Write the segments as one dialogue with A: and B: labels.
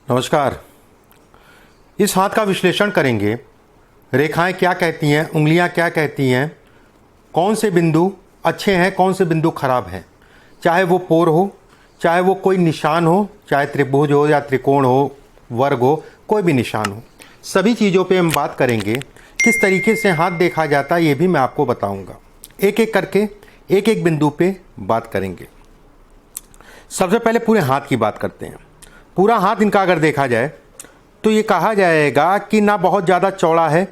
A: नमस्कार। इस हाथ का विश्लेषण करेंगे। रेखाएं क्या कहती हैं, उंगलियां क्या कहती हैं, कौन से बिंदु अच्छे हैं, कौन से बिंदु खराब हैं। चाहे वो पोर हो, चाहे वो कोई निशान हो, चाहे त्रिभुज हो या त्रिकोण हो, वर्ग हो, कोई भी निशान हो, सभी चीज़ों पे हम बात करेंगे। किस तरीके से हाथ देखा जाता है ये भी मैं आपको बताऊंगा। एक एक करके एक एक बिंदु पे बात करेंगे। सबसे पहले पूरे हाथ की बात करते हैं। पूरा हाथ इनका अगर देखा जाए तो ये कहा जाएगा कि ना बहुत ज़्यादा चौड़ा है,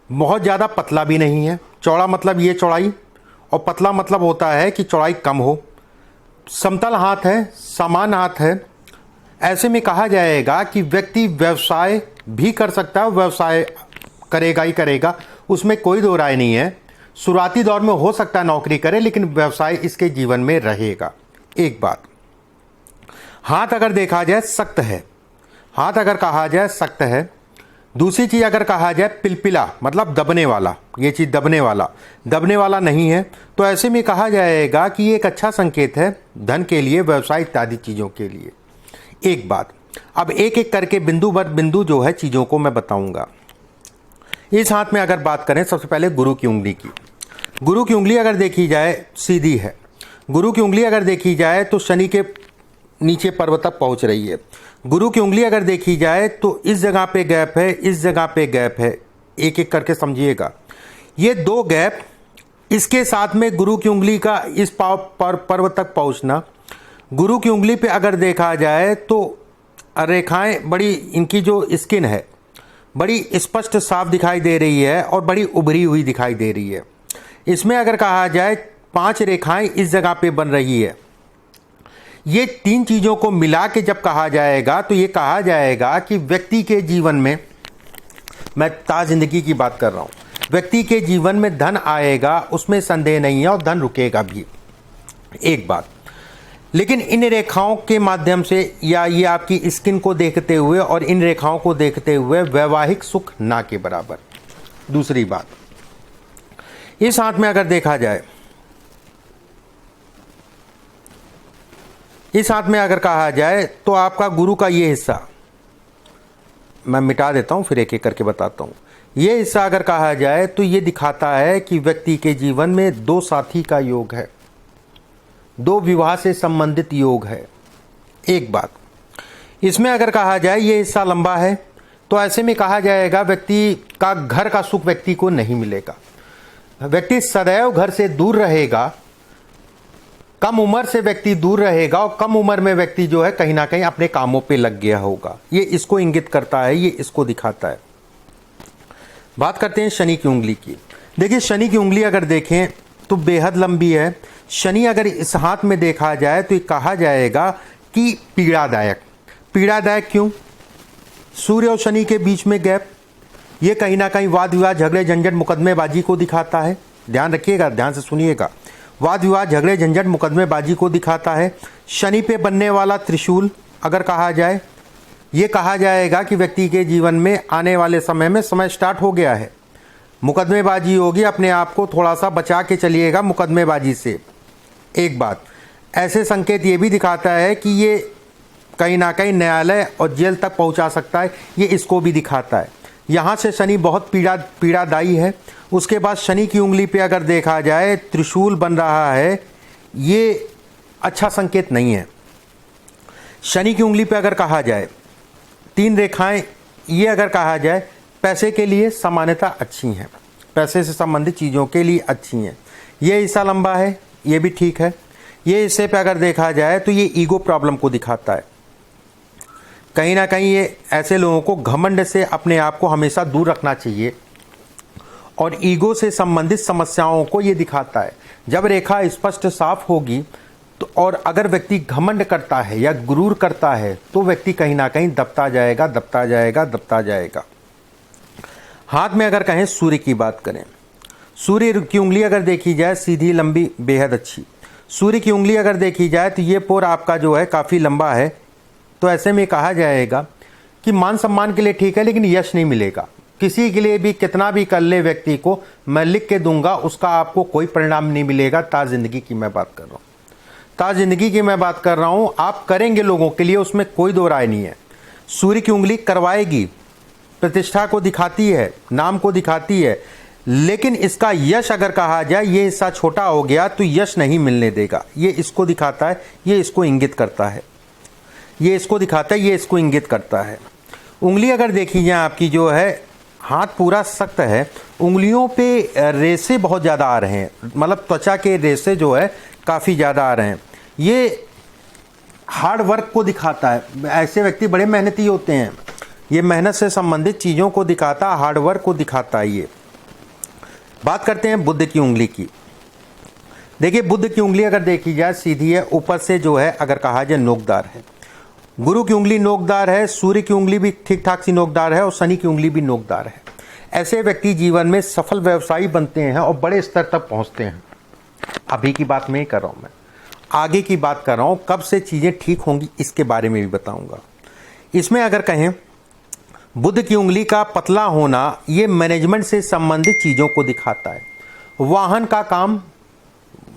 A: बहुत ज़्यादा पतला भी नहीं है। चौड़ा मतलब ये चौड़ाई, और पतला मतलब होता है कि चौड़ाई कम हो। समतल हाथ है, समान हाथ है। ऐसे में कहा जाएगा कि व्यक्ति व्यवसाय भी कर सकता है, व्यवसाय करेगा ही करेगा, उसमें कोई दो राय नहीं है। शुरुआती दौर में हो सकता है नौकरी करे, लेकिन व्यवसाय इसके जीवन में रहेगा। एक बात, हाथ अगर देखा जाए सख्त है, हाथ अगर कहा जाए सख्त है। दूसरी चीज़ अगर कहा जाए पिलपिला मतलब दबने वाला, ये चीज़ दबने वाला नहीं है, तो ऐसे में कहा जाएगा कि ये एक अच्छा संकेत है धन के लिए, व्यवसाय इत्यादि चीज़ों के लिए। एक बात, अब एक एक करके बिंदु बर बिंदु जो है चीज़ों को मैं बताऊंगा। इस हाथ में अगर बात करें सबसे पहले गुरु की उंगली की। गुरु की उंगली अगर देखी जाए सीधी है। गुरु की उंगली अगर देखी जाए तो शनि के नीचे पर्वत तक पहुंच रही है। गुरु की उंगली अगर देखी जाए तो इस जगह पे गैप है, इस जगह पे गैप है। एक एक करके समझिएगा। ये दो गैप, इसके साथ में गुरु की उंगली का इस पर्वत तक पहुंचना। गुरु की उंगली पे अगर देखा जाए तो रेखाएं बड़ी, इनकी जो स्किन है बड़ी स्पष्ट साफ दिखाई दे रही है और बड़ी उभरी हुई दिखाई दे रही है। इसमें अगर कहा जाए 5 रेखाएं इस जगह पे बन रही है। ये 3 चीज़ों को मिला के जब कहा जाएगा तो ये कहा जाएगा कि व्यक्ति के जीवन में, मैं जिंदगी की बात कर रहा हूँ, व्यक्ति के जीवन में धन आएगा, उसमें संदेह नहीं है, और धन रुकेगा भी। एक बात, लेकिन इन रेखाओं के माध्यम से या ये आपकी स्किन को देखते हुए और इन रेखाओं को देखते हुए वैवाहिक सुख ना के बराबर। दूसरी बात, इस हाथ में अगर देखा जाए, इस हाथ में अगर कहा जाए तो आपका गुरु का ये हिस्सा मैं मिटा देता हूं, फिर एक एक करके बताता हूं। ये हिस्सा अगर कहा जाए तो ये दिखाता है कि व्यक्ति के जीवन में 2 साथी का योग है, 2 विवाह से संबंधित योग है। एक बात, इसमें अगर कहा जाए ये हिस्सा लंबा है तो ऐसे में कहा जाएगा व्यक्ति का घर का सुख व्यक्ति को नहीं मिलेगा। व्यक्ति सदैव घर से दूर रहेगा, कम उम्र से व्यक्ति दूर रहेगा, और कम उम्र में व्यक्ति जो है कहीं ना कहीं अपने कामों पे लग गया होगा। ये इसको इंगित करता है, ये इसको दिखाता है। बात करते हैं शनि की उंगली की। देखिए शनि की उंगली अगर देखें तो बेहद लंबी है। शनि अगर इस हाथ में देखा जाए तो ये कहा जाएगा कि पीड़ादायक। पीड़ादायक क्यों? सूर्य और शनि के बीच में गैप, ये कहीं ना कहीं वाद विवाद, झगड़े झंझट, मुकदमेबाजी को दिखाता है। ध्यान रखिएगा, ध्यान से सुनिएगा। वाद विवाद, झगड़े झंझट, मुकदमेबाजी को दिखाता है। शनि पे बनने वाला त्रिशूल अगर कहा जाए, ये कहा जाएगा कि व्यक्ति के जीवन में आने वाले समय में समय स्टार्ट हो गया है, मुकदमेबाजी होगी, अपने आप को थोड़ा सा बचा के चलिएगा मुकदमेबाजी से। एक बात, ऐसे संकेत ये भी दिखाता है कि ये कहीं ना कहीं न्यायालय और जेल तक पहुंचा सकता है, ये इसको भी दिखाता है। यहाँ से शनि बहुत पीड़ादायी है। उसके बाद शनि की उंगली पे अगर देखा जाए त्रिशूल बन रहा है, ये अच्छा संकेत नहीं है। शनि की उंगली पे अगर कहा जाए 3 रेखाएं, ये अगर कहा जाए पैसे के लिए सामान्यता अच्छी हैं, पैसे से संबंधित चीज़ों के लिए अच्छी हैं। ये हिस्सा लंबा है, ये भी ठीक है। ये हिस्से पे अगर देखा जाए तो ये ईगो प्रॉब्लम को दिखाता है। कहीं ना कहीं ये ऐसे लोगों को घमंड से अपने आप को हमेशा दूर रखना चाहिए, और ईगो से संबंधित समस्याओं को ये दिखाता है। जब रेखा स्पष्ट साफ होगी तो, और अगर व्यक्ति घमंड करता है या गुरूर करता है तो व्यक्ति कहीं ना कहीं दबता जाएगा, दबता जाएगा, दबता जाएगा। हाथ में अगर कहें सूर्य की बात करें, सूर्य की उंगली अगर देखी जाए सीधी, लंबी, बेहद अच्छी। सूर्य की उंगली अगर देखी जाए तो ये पोर आपका जो है काफ़ी लंबा है। तो ऐसे में कहा जाएगा कि मान सम्मान के लिए ठीक है, लेकिन यश नहीं मिलेगा। किसी के लिए भी कितना भी कर ले व्यक्ति को, मैं लिख के दूंगा, उसका आपको कोई परिणाम नहीं मिलेगा। ताज जिंदगी की मैं बात कर रहा हूँ, ताज जिंदगी की मैं बात कर रहा हूँ। आप करेंगे लोगों के लिए, उसमें कोई दो राय नहीं है, सूर्य की उंगली करवाएगी, प्रतिष्ठा को दिखाती है, नाम को दिखाती है, लेकिन इसका यश अगर कहा जाए ये हिस्सा छोटा हो गया तो यश नहीं मिलने देगा। ये इसको दिखाता है, ये इसको इंगित करता है, ये इसको दिखाता है, ये इसको इंगित करता है। उंगली अगर देखी जाए आपकी जो है, हाथ पूरा सख्त है, उंगलियों पे रेसे बहुत ज़्यादा आ रहे हैं, मतलब त्वचा के रेसे जो है काफ़ी ज़्यादा आ रहे हैं। ये हार्ड वर्क को दिखाता है, ऐसे व्यक्ति बड़े मेहनती होते हैं, ये मेहनत से संबंधित चीज़ों को दिखाता है, हार्ड वर्क को दिखाता है। ये बात करते हैं बुध की उंगली की। देखिए बुध की उंगली अगर देखी जाए सीधी है, ऊपर से जो है अगर कहा जाए नोकदार है। गुरु की उंगली नोकदार है, सूर्य की उंगली भी ठीक ठाक सी नोकदार है और शनि की उंगली भी नोकदार है। ऐसे व्यक्ति जीवन में सफल व्यवसायी बनते हैं और बड़े स्तर तक पहुंचते हैं। अभी की बात नहीं कर रहा हूं मैं, आगे की बात कर रहा हूं, कब से चीज़ें ठीक होंगी इसके बारे में भी बताऊंगा। इसमें अगर कहें बुध की उंगली का पतला होना ये मैनेजमेंट से संबंधित चीज़ों को दिखाता है। वाहन का काम,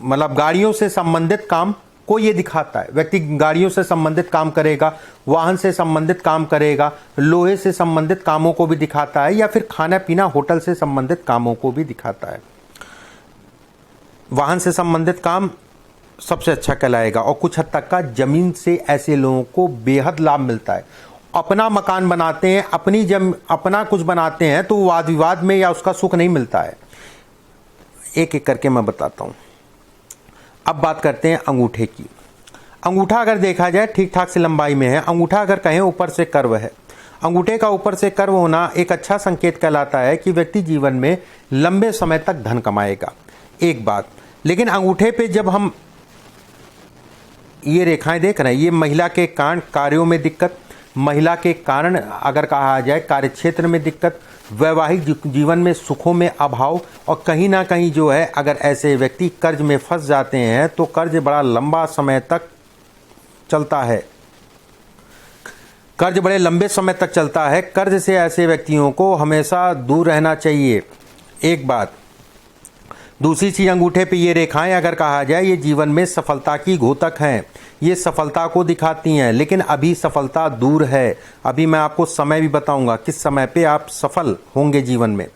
A: मतलब गाड़ियों से संबंधित काम को ये दिखाता है। व्यक्ति गाड़ियों से संबंधित काम करेगा, वाहन से संबंधित काम करेगा, लोहे से संबंधित कामों को भी दिखाता है, या फिर खाना पीना होटल से संबंधित कामों को भी दिखाता है। वाहन से संबंधित काम सबसे अच्छा कहलाएगा और कुछ हद तक का जमीन से ऐसे लोगों को बेहद लाभ मिलता है। अपना मकान बनाते हैं, अपना कुछ बनाते हैं तो वाद विवाद में या उसका सुख नहीं मिलता है। एक एक करके मैं बताता हूं। अब बात करते हैं अंगूठे की। अंगूठा अगर देखा जाए ठीक ठाक से लंबाई में है, अंगूठा अगर कहें ऊपर से कर्व है, अंगूठे का ऊपर से कर्व होना एक अच्छा संकेत कहलाता है कि व्यक्ति जीवन में लंबे समय तक धन कमाएगा। एक बात, लेकिन अंगूठे पे जब हम ये रेखाएं देख रहे हैं, ये महिला के कारण कार्यों में दिक्कत, महिला के कारण अगर कहा जाए कार्यक्षेत्र में दिक्कत, वैवाहिक जीवन में सुखों में अभाव, और कहीं ना कहीं जो है अगर ऐसे व्यक्ति कर्ज में फंस जाते हैं तो कर्ज बड़ा लंबा समय तक चलता है, कर्ज बड़े लंबे समय तक चलता है। कर्ज से ऐसे व्यक्तियों को हमेशा दूर रहना चाहिए। एक बात, दूसरी चीज, अंगूठे पे ये रेखाएं अगर कहा जाए ये जीवन में सफलता की घोतक हैं, ये सफलता को दिखाती हैं, लेकिन अभी सफलता दूर है। अभी मैं आपको समय भी बताऊंगा किस समय पे आप सफल होंगे जीवन में।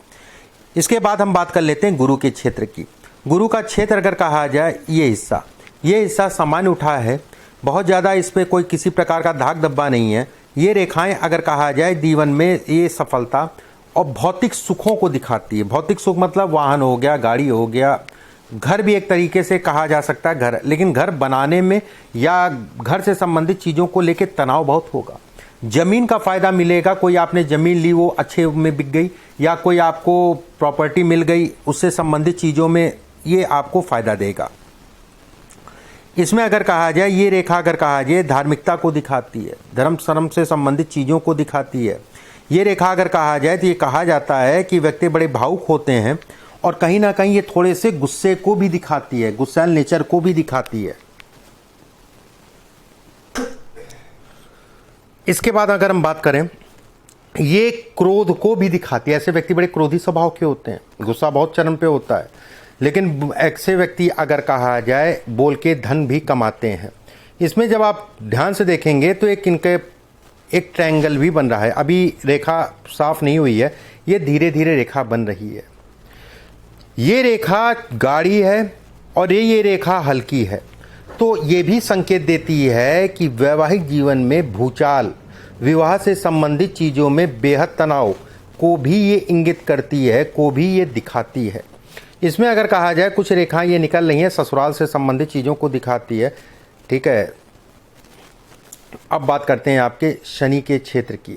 A: इसके बाद हम बात कर लेते हैं गुरु के क्षेत्र की। गुरु का क्षेत्र अगर कहा जाए ये हिस्सा सामान्य उठा है, बहुत ज़्यादा इस पर कोई किसी प्रकार का धाक धब्बा नहीं है। ये रेखाएं अगर कहा जाए जीवन में ये सफलता और भौतिक सुखों को दिखाती है। भौतिक सुख मतलब वाहन हो गया, गाड़ी हो गया, घर भी एक तरीके से कहा जा सकता है घर, लेकिन घर बनाने में या घर से संबंधित चीज़ों को लेकर तनाव बहुत होगा। जमीन का फ़ायदा मिलेगा, कोई आपने ज़मीन ली वो अच्छे में बिक गई, या कोई आपको प्रॉपर्टी मिल गई, उससे संबंधित चीज़ों में ये आपको फ़ायदा देगा। इसमें अगर कहा जाए ये रेखा अगर कहा जाए धार्मिकता को दिखाती है, धर्म शर्म से संबंधित चीज़ों को दिखाती है। ये रेखा अगर कहा जाए तो ये कहा जाता है कि व्यक्ति बड़े भावुक होते हैं और कहीं ना कहीं ये थोड़े से गुस्से को भी दिखाती है, गुस्सैल नेचर को भी दिखाती है। इसके बाद अगर हम बात करें ये क्रोध को भी दिखाती है। ऐसे व्यक्ति बड़े क्रोधी स्वभाव के होते हैं, गुस्सा बहुत चरम पे होता है, लेकिन ऐसे व्यक्ति अगर कहा जाए बोल के धन भी कमाते हैं। इसमें जब आप ध्यान से देखेंगे तो एक ट्रायंगल भी बन रहा है। अभी रेखा साफ नहीं हुई है, ये धीरे धीरे रेखा बन रही है। ये रेखा गाढ़ी है और ये रेखा हल्की है, तो ये भी संकेत देती है कि वैवाहिक जीवन में भूचाल, विवाह से संबंधित चीज़ों में बेहद तनाव को भी ये इंगित करती है, को भी ये दिखाती है। इसमें अगर कहा जाए कुछ रेखाएं ये निकल रही हैं ससुराल से संबंधित चीज़ों को दिखाती है। ठीक है, अब बात करते हैं आपके शनि के क्षेत्र की।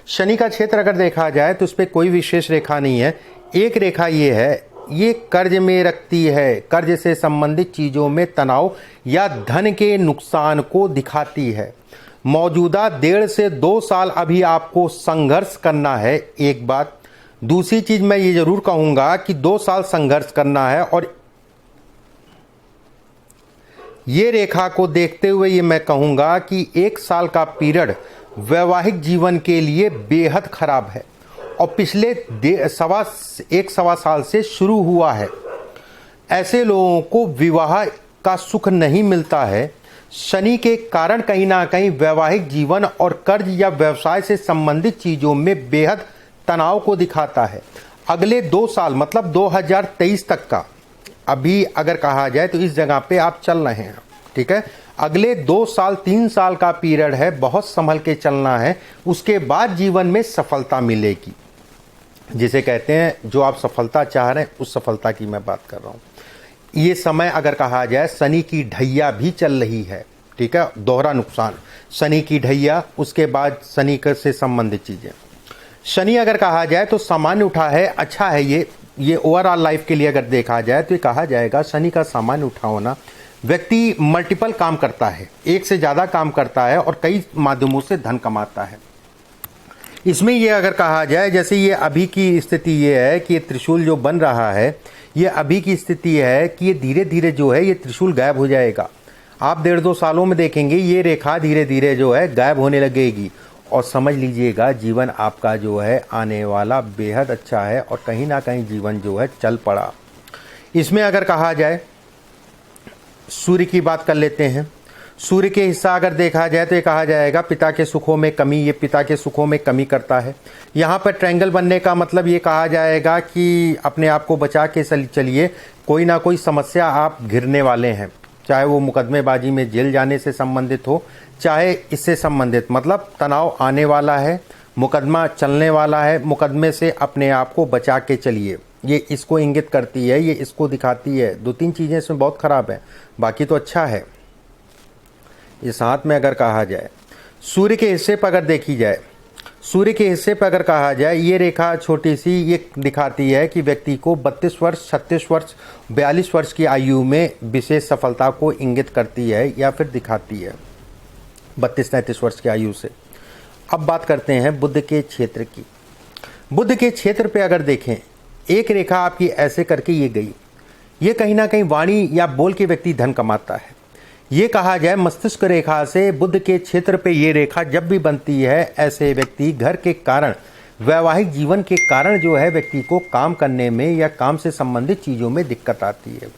A: शनि का क्षेत्र अगर देखा जाए तो उस पर कोई विशेष रेखा नहीं है। एक रेखा ये है, ये कर्ज में रखती है, कर्ज से संबंधित चीज़ों में तनाव या धन के नुकसान को दिखाती है। मौजूदा 1.5 से 2 साल अभी आपको संघर्ष करना है, एक बात। दूसरी चीज़ मैं ये ज़रूर कहूँगा कि 2 साल संघर्ष करना है, और ये रेखा को देखते हुए ये मैं कहूँगा कि 1 साल का पीरियड वैवाहिक जीवन के लिए बेहद खराब है और पिछले 1.25 साल से शुरू हुआ है। ऐसे लोगों को विवाह का सुख नहीं मिलता है, शनि के कारण कहीं ना कहीं वैवाहिक जीवन और कर्ज या व्यवसाय से संबंधित चीजों में बेहद तनाव को दिखाता है। अगले 2 साल मतलब 2023 तक का अभी अगर कहा जाए तो इस जगह पे आप चल रहे हैं, ठीक है। अगले 2 साल 3 साल का पीरियड है, बहुत संभल के चलना है। उसके बाद जीवन में सफलता मिलेगी, जिसे कहते हैं जो आप सफलता चाह रहे हैं उस सफलता की मैं बात कर रहा हूँ। ये समय अगर कहा जाए शनि की ढैया भी चल रही है, ठीक है, दोहरा नुकसान, शनि की ढैया, उसके बाद शनि से संबंधित चीज़ें। शनि अगर कहा जाए तो सामान्य उठा है, अच्छा है। ये ओवरऑल लाइफ के लिए अगर देखा जाए तो ये कहा जाएगा शनि का सामान्य उठा होना, व्यक्ति मल्टीपल काम करता है, एक से ज़्यादा काम करता है और कई माध्यमों से धन कमाता है। इसमें ये अगर कहा जाए, जैसे ये अभी की स्थिति ये है कि ये त्रिशूल जो बन रहा है, ये अभी की स्थिति है कि ये धीरे धीरे जो है ये त्रिशूल गायब हो जाएगा। आप 1.5-2 सालों में देखेंगे ये रेखा धीरे धीरे जो है गायब होने लगेगी और समझ लीजिएगा जीवन आपका जो है आने वाला बेहद अच्छा है और कहीं ना कहीं जीवन जो है चल पड़ा। इसमें अगर कहा जाए सूर्य की बात कर लेते हैं। सूर्य के हिस्सा अगर देखा जाए तो ये कहा जाएगा पिता के सुखों में कमी, ये पिता के सुखों में कमी करता है। यहाँ पर ट्रायंगल बनने का मतलब ये कहा जाएगा कि अपने आप को बचा के चलिए, कोई ना कोई समस्या आप घिरने वाले हैं, चाहे वो मुकदमेबाजी में जेल जाने से संबंधित हो, चाहे इससे संबंधित, मतलब तनाव आने वाला है, मुकदमा चलने वाला है, मुकदमे से अपने आप को बचा के चलिए। ये इसको इंगित करती है, ये इसको दिखाती है। 2-3 चीज़ें इसमें बहुत ख़राब है, बाकी तो अच्छा है। इस हाथ में अगर कहा जाए सूर्य के हिस्से पर अगर देखी जाए, सूर्य के हिस्से पर अगर कहा जाए, ये रेखा छोटी सी ये दिखाती है कि व्यक्ति को 32 वर्ष, 36 वर्ष, 42 वर्ष की आयु में विशेष सफलता को इंगित करती है या फिर दिखाती है, 32-33 वर्ष की आयु से। अब बात करते हैं बुध के क्षेत्र की। बुध के क्षेत्र पे अगर देखें, एक रेखा आपकी ऐसे करके ये गई, ये कहीं ना कहीं वाणी या बोल के व्यक्ति धन कमाता है। ये कहा जाए मस्तिष्क रेखा से बुध के क्षेत्र पे ये रेखा जब भी बनती है, ऐसे व्यक्ति घर के कारण, वैवाहिक जीवन के कारण जो है व्यक्ति को काम करने में या काम से संबंधित चीज़ों में दिक्कत आती है।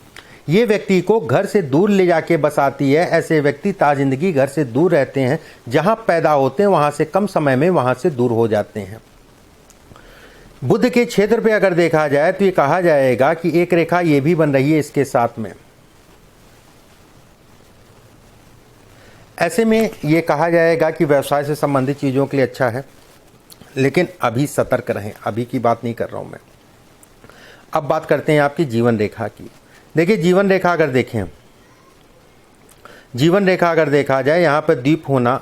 A: ये व्यक्ति को घर से दूर ले जाके बसाती है। ऐसे व्यक्ति ताजिंदगी घर से दूर रहते हैं, जहाँ पैदा होते हैं वहाँ से कम समय में वहाँ से दूर हो जाते हैं। बुध के क्षेत्र पे अगर देखा जाए तो ये कहा जाएगा कि एक रेखा ये भी बन रही है इसके साथ में। ऐसे में ये कहा जाएगा कि व्यवसाय से संबंधित चीज़ों के लिए अच्छा है, लेकिन अभी सतर्क रहें, अभी की बात नहीं कर रहा हूँ मैं। अब बात करते हैं आपकी जीवन रेखा की। देखिए जीवन रेखा अगर देखें, जीवन रेखा अगर देखा जाए, यहाँ पर द्वीप होना,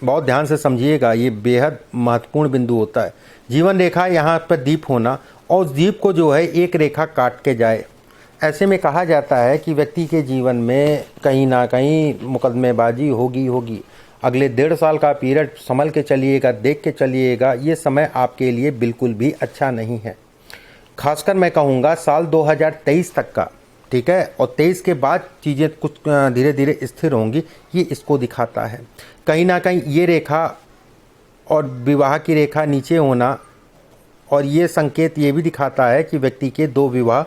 A: बहुत ध्यान से समझिएगा, ये बेहद महत्वपूर्ण बिंदु होता है। जीवन रेखा यहाँ पर द्वीप होना और उस द्वीप को जो है एक रेखा काट के जाए। ऐसे में कहा जाता है कि व्यक्ति के जीवन में कहीं ना कहीं मुकदमेबाजी होगी। अगले 1.5 साल का पीरियड संभल के चलिएगा, देख के चलिएगा, ये समय आपके लिए बिल्कुल भी अच्छा नहीं है। खासकर मैं कहूँगा साल 2023 तक का, ठीक है, और 23 के बाद चीज़ें कुछ धीरे धीरे स्थिर होंगी, ये इसको दिखाता है। कहीं ना कहीं ये रेखा और विवाह की रेखा नीचे होना और ये संकेत ये भी दिखाता है कि व्यक्ति के 2 विवाह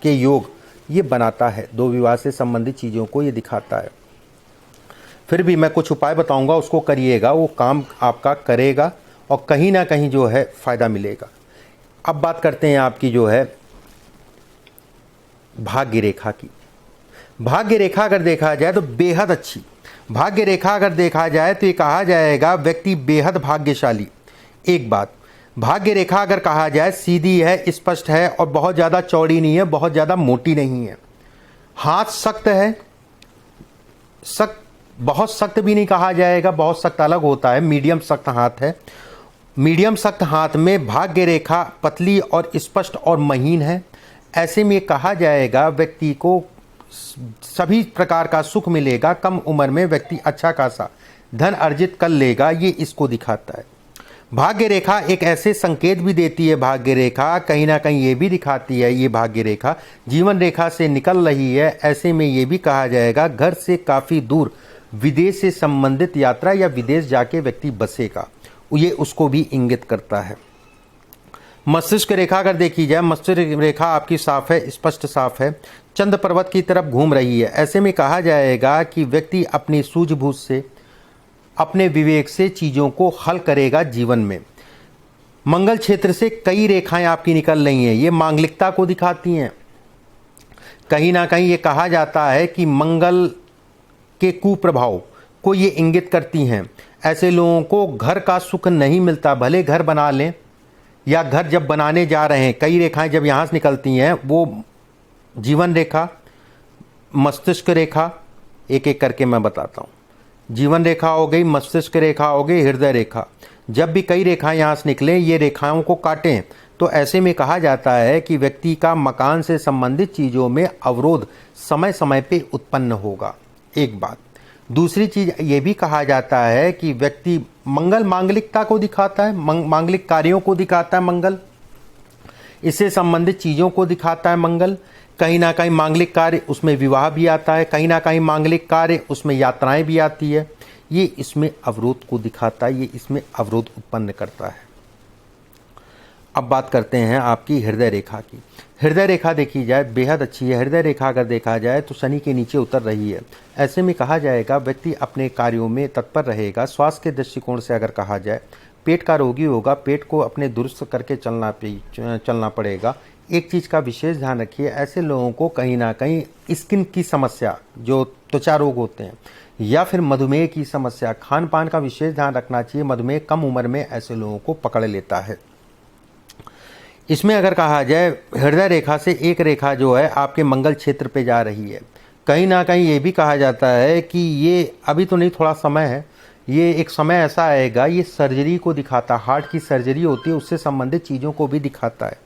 A: के योग ये बनाता है, 2 विवाह से संबंधित चीज़ों को ये दिखाता है। फिर भी मैं कुछ उपाय बताऊंगा, उसको करिएगा, वो काम आपका करेगा और कहीं ना कहीं जो है फ़ायदा मिलेगा। अब बात करते हैं आपकी जो है भाग्य रेखा की। भाग्य रेखा अगर देखा जाए तो बेहद अच्छी भाग्य रेखा अगर देखा जाए तो ये कहा जाएगा व्यक्ति बेहद भाग्यशाली। एक बात, भाग्य रेखा अगर कहा जाए सीधी है, स्पष्ट है और बहुत ज़्यादा चौड़ी नहीं है, बहुत ज़्यादा मोटी नहीं है। हाथ सख्त है, बहुत सख्त भी नहीं कहा जाएगा, बहुत सख्त अलग होता है, मीडियम सख्त हाथ है। मीडियम सख्त हाथ में भाग्य रेखा पतली और स्पष्ट और महीन है। ऐसे में कहा जाएगा व्यक्ति को सभी प्रकार का सुख मिलेगा, कम उम्र में व्यक्ति अच्छा खासा धन अर्जित कर लेगा, ये इसको दिखाता है। भाग्य रेखा एक ऐसे संकेत भी देती है, भाग्य रेखा कहीं ना कहीं ये भी दिखाती है, ये भाग्य रेखा जीवन रेखा से निकल रही है। ऐसे में ये भी कहा जाएगा घर से काफ़ी दूर विदेश से संबंधित यात्रा या विदेश जाके व्यक्ति बसेगा, ये उसको भी इंगित करता है। मस्तिष्क रेखा अगर देखी जाए, मस्तिष्क रेखा आपकी साफ है, स्पष्ट साफ है, चंद्र पर्वत की तरफ घूम रही है। ऐसे में कहा जाएगा कि व्यक्ति अपनी सूझबूझ से, अपने विवेक से चीज़ों को हल करेगा जीवन में। मंगल क्षेत्र से कई रेखाएं आपकी निकल रही हैं, ये मांगलिकता को दिखाती हैं। कहीं ना कहीं ये कहा जाता है कि मंगल के कुप्रभाव को ये इंगित करती हैं। ऐसे लोगों को घर का सुख नहीं मिलता, भले घर बना लें या घर जब बनाने जा रहे हैं, कई रेखाएं जब यहाँ से निकलती हैं, वो जीवन रेखा, मस्तिष्क रेखा, एक एक करके मैं बताता हूँ। जीवन रेखा हो गई, मस्तिष्क रेखा हो गई, हृदय रेखा। जब भी कई रेखाएं यहाँ से निकलें, ये रेखाओं को काटें, तो ऐसे में कहा जाता है कि व्यक्ति का मकान से संबंधित चीज़ों में अवरोध समय समय पे उत्पन्न होगा, एक बात। दूसरी चीज़ ये भी कहा जाता है कि व्यक्ति, मंगल मांगलिकता को दिखाता है, मांगलिक कार्यों को दिखाता है मंगल, इससे संबंधित चीज़ों को दिखाता है मंगल। कहीं ना कहीं मांगलिक कार्य, उसमें विवाह भी आता है, कहीं ना कहीं मांगलिक कार्य, उसमें यात्राएं भी आती है। ये इसमें अवरोध को दिखाता है, ये इसमें अवरोध उत्पन्न करता है। अब बात करते हैं आपकी हृदय रेखा की। हृदय रेखा देखी जाए बेहद अच्छी है। हृदय रेखा अगर देखा जाए तो शनि के नीचे उतर रही है। ऐसे में कहा जाएगा व्यक्ति अपने कार्यों में तत्पर रहेगा। स्वास्थ्य के दृष्टिकोण से अगर कहा जाए, पेट का रोगी होगा, पेट को अपने दुरुस्त करके चलना पड़ेगा। एक चीज़ का विशेष ध्यान रखिए, ऐसे लोगों को कहीं ना कहीं स्किन की समस्या, जो त्वचा रोग होते हैं, या फिर मधुमेह की समस्या, खान पान का विशेष ध्यान रखना चाहिए। मधुमेह कम उम्र में ऐसे लोगों को पकड़ लेता है। इसमें अगर कहा जाए, हृदय रेखा से एक रेखा जो है आपके मंगल क्षेत्र पे जा रही है। कहीं ना कहीं ये भी कहा जाता है कि ये अभी तो नहीं, थोड़ा समय है, ये एक समय ऐसा आएगा, ये सर्जरी को दिखाता, हार्ट की सर्जरी होती है, उससे संबंधित चीज़ों को भी दिखाता है।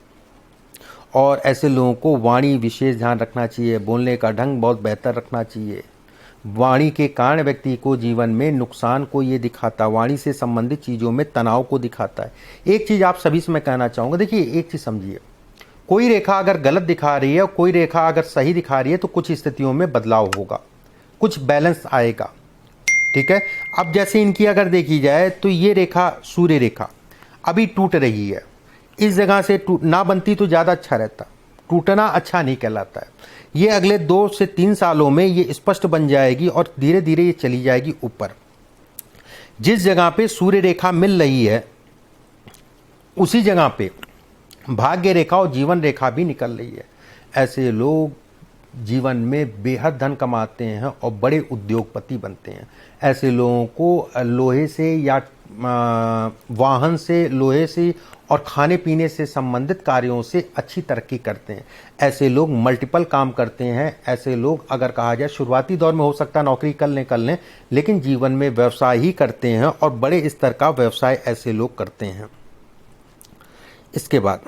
A: और ऐसे लोगों को वाणी विशेष ध्यान रखना चाहिए, बोलने का ढंग बहुत बेहतर रखना चाहिए। वाणी के कारण व्यक्ति को जीवन में नुकसान को ये दिखाता, वाणी से संबंधित चीज़ों में तनाव को दिखाता है। एक चीज़ आप सभी से मैं कहना चाहूँगा, देखिए एक चीज़ समझिए, कोई रेखा अगर गलत दिखा रही है और कोई रेखा अगर सही दिखा रही है तो कुछ स्थितियों में बदलाव होगा, कुछ बैलेंस आएगा, ठीक है। अब जैसे इनकी अगर देखी जाए तो ये रेखा सूर्य रेखा अभी टूट रही है, इस जगह से ना बनती तो ज़्यादा अच्छा रहता, टूटना अच्छा नहीं कहलाता है। ये अगले 2 से 3 सालों में ये स्पष्ट बन जाएगी और धीरे धीरे ये चली जाएगी ऊपर। जिस जगह पे सूर्य रेखा मिल रही है उसी जगह पे भाग्य रेखा और जीवन रेखा भी निकल रही है। ऐसे लोग जीवन में बेहद धन कमाते हैं और बड़े उद्योगपति बनते हैं। ऐसे लोगों को लोहे से या वाहन से, लोहे से और खाने पीने से संबंधित कार्यों से अच्छी तरक्की करते हैं। ऐसे लोग मल्टीपल काम करते हैं। ऐसे लोग अगर कहा जाए शुरुआती दौर में हो सकता है नौकरी कर लें, लेकिन जीवन में व्यवसाय ही करते हैं और बड़े स्तर का व्यवसाय ऐसे लोग करते हैं। इसके बाद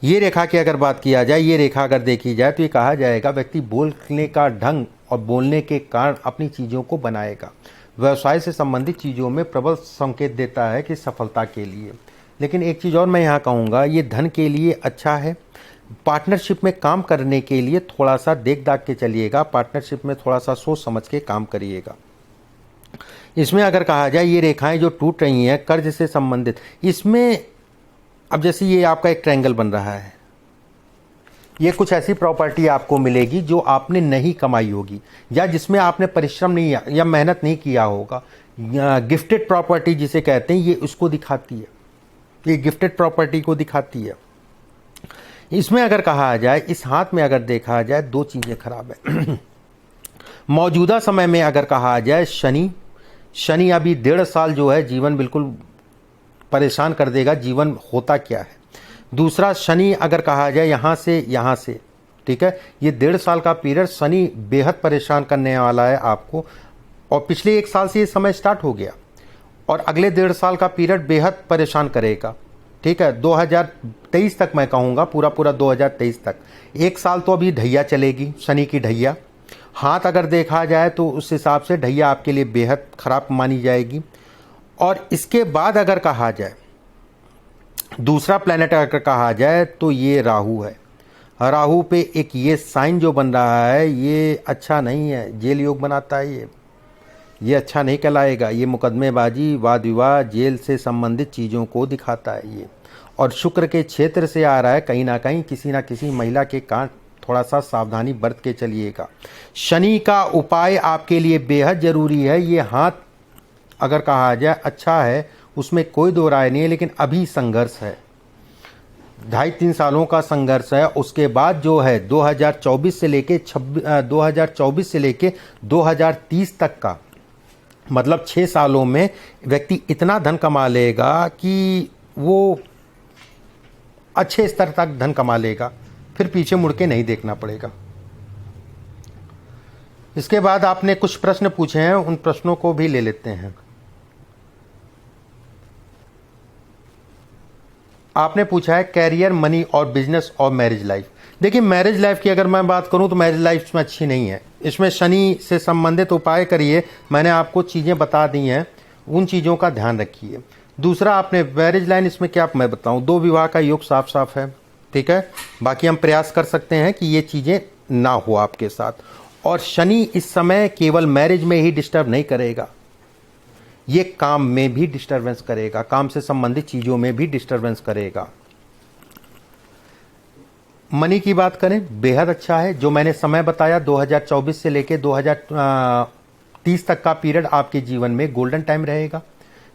A: ये रेखा की अगर बात किया जाए, ये रेखा अगर देखी जाए तो ये कहा जाएगा व्यक्ति बोलने का ढंग और बोलने के कारण अपनी चीज़ों को बनाएगा। व्यवसाय से संबंधित चीज़ों में प्रबल संकेत देता है कि सफलता के लिए। लेकिन एक चीज़ और मैं यहाँ कहूँगा, ये धन के लिए अच्छा है। पार्टनरशिप में काम करने के लिए थोड़ा सा देख दाख के चलिएगा, पार्टनरशिप में थोड़ा सा सोच समझ के काम करिएगा। इसमें अगर कहा जाए ये रेखाएं जो टूट रही हैं कर्ज से संबंधित, इसमें अब जैसे ये आपका एक ट्रायंगल बन रहा है, ये कुछ ऐसी प्रॉपर्टी आपको मिलेगी जो आपने नहीं कमाई होगी या जिसमें आपने परिश्रम नहीं या मेहनत नहीं किया होगा। गिफ्टेड प्रॉपर्टी जिसे कहते हैं, ये उसको दिखाती है, ये गिफ्टेड प्रॉपर्टी को दिखाती है। इसमें अगर कहा जाए, इस हाथ में अगर देखा जाए, 2 चीज़ें खराब है। मौजूदा समय में अगर कहा जाए शनि अभी 1.5 साल जो है जीवन बिल्कुल परेशान कर देगा। जीवन होता क्या है, दूसरा शनि अगर कहा जाए यहाँ से, ठीक है, ये 1.5 साल का पीरियड शनि बेहद परेशान करने वाला है आपको। और पिछले 1 साल से ये समय स्टार्ट हो गया और अगले 1.5 साल का पीरियड बेहद परेशान करेगा, ठीक है। 2023 तक मैं कहूँगा, पूरा 2023 तक। 1 साल तो अभी ढैया चलेगी, शनि की ढैया। हाथ अगर देखा जाए तो उस हिसाब से ढैया आपके लिए बेहद खराब मानी जाएगी। और इसके बाद अगर कहा जाए, दूसरा प्लैनेट अगर कहा जाए तो ये राहु है। राहु पे एक ये साइन जो बन रहा है, ये अच्छा नहीं है, जेल योग बनाता है। ये अच्छा नहीं कहलाएगा। ये मुकदमेबाजी, वाद विवाद, जेल से संबंधित चीज़ों को दिखाता है ये। और शुक्र के क्षेत्र से आ रहा है, कहीं ना किसी महिला के कारण थोड़ा सा सावधानी बरत के चलिएगा। शनि का उपाय आपके लिए बेहद ज़रूरी है। ये हाथ अगर कहा जाए अच्छा है, उसमें कोई दो राय नहीं है, लेकिन अभी संघर्ष है, 2.5-3 सालों का संघर्ष है। उसके बाद जो है 2024 से लेके 2030 तक का, मतलब 6 सालों में व्यक्ति इतना धन कमा लेगा कि वो अच्छे स्तर तक धन कमा लेगा, फिर पीछे मुड़ के नहीं देखना पड़ेगा। इसके बाद आपने कुछ प्रश्न पूछे हैं, उन प्रश्नों को भी ले लेते हैं। आपने पूछा है कैरियर, मनी और बिजनेस और मैरिज लाइफ। देखिए, मैरिज लाइफ की अगर मैं बात करूं तो मैरिज लाइफ इसमें अच्छी नहीं है। इसमें शनि से संबंधित उपाय करिए, मैंने आपको चीज़ें बता दी हैं, उन चीज़ों का ध्यान रखिए। दूसरा, आपने मैरिज लाइन, इसमें क्या मैं बताऊं, 2 विवाह का योग साफ साफ है, ठीक है। बाकी हम प्रयास कर सकते हैं कि ये चीज़ें ना हो आपके साथ। और शनि इस समय केवल मैरिज में ही डिस्टर्ब नहीं करेगा, ये काम में भी डिस्टरबेंस करेगा, काम से संबंधित चीज़ों में भी डिस्टरबेंस करेगा। मनी की बात करें, बेहद अच्छा है। जो मैंने समय बताया 2024 से लेकर 2030 तक का पीरियड आपके जीवन में गोल्डन टाइम रहेगा।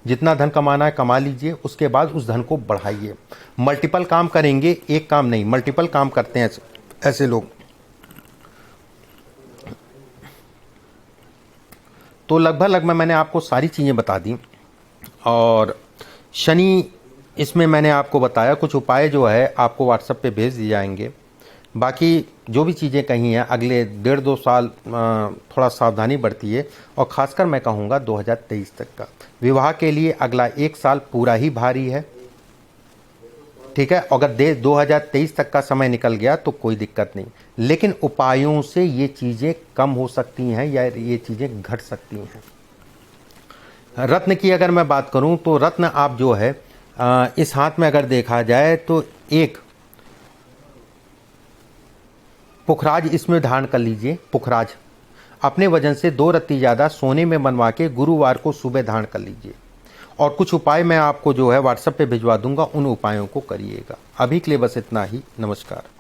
A: जितना धन कमाना है कमा लीजिए, उसके बाद उस धन को बढ़ाइए। मल्टीपल काम करेंगे, एक काम नहीं, मल्टीपल काम करते हैं ऐसे लोग। तो लगभग मैंने आपको सारी चीज़ें बता दी। और शनि इसमें मैंने आपको बताया, कुछ उपाय जो है आपको व्हाट्सएप पे भेज दिए जाएंगे। बाकी जो भी चीज़ें कही हैं, अगले 1.5-2 साल थोड़ा सावधानी बरतिए। और ख़ासकर मैं कहूँगा 2023 तक का विवाह के लिए अगला 1 साल पूरा ही भारी है, ठीक है। अगर 2023 तक का समय निकल गया तो कोई दिक्कत नहीं, लेकिन उपायों से ये चीज़ें कम हो सकती हैं या ये चीज़ें घट सकती हैं। रत्न की अगर मैं बात करूं तो रत्न आप जो है इस हाथ में अगर देखा जाए तो एक पुखराज इसमें धारण कर लीजिए। पुखराज अपने वजन से 2 रत्ती ज़्यादा सोने में बनवा के गुरुवार को सुबह धारण कर लीजिए। और कुछ उपाय मैं आपको जो है व्हाट्सएप पे भिजवा दूंगा, उन उपायों को करिएगा। अभी के लिए बस इतना ही। नमस्कार।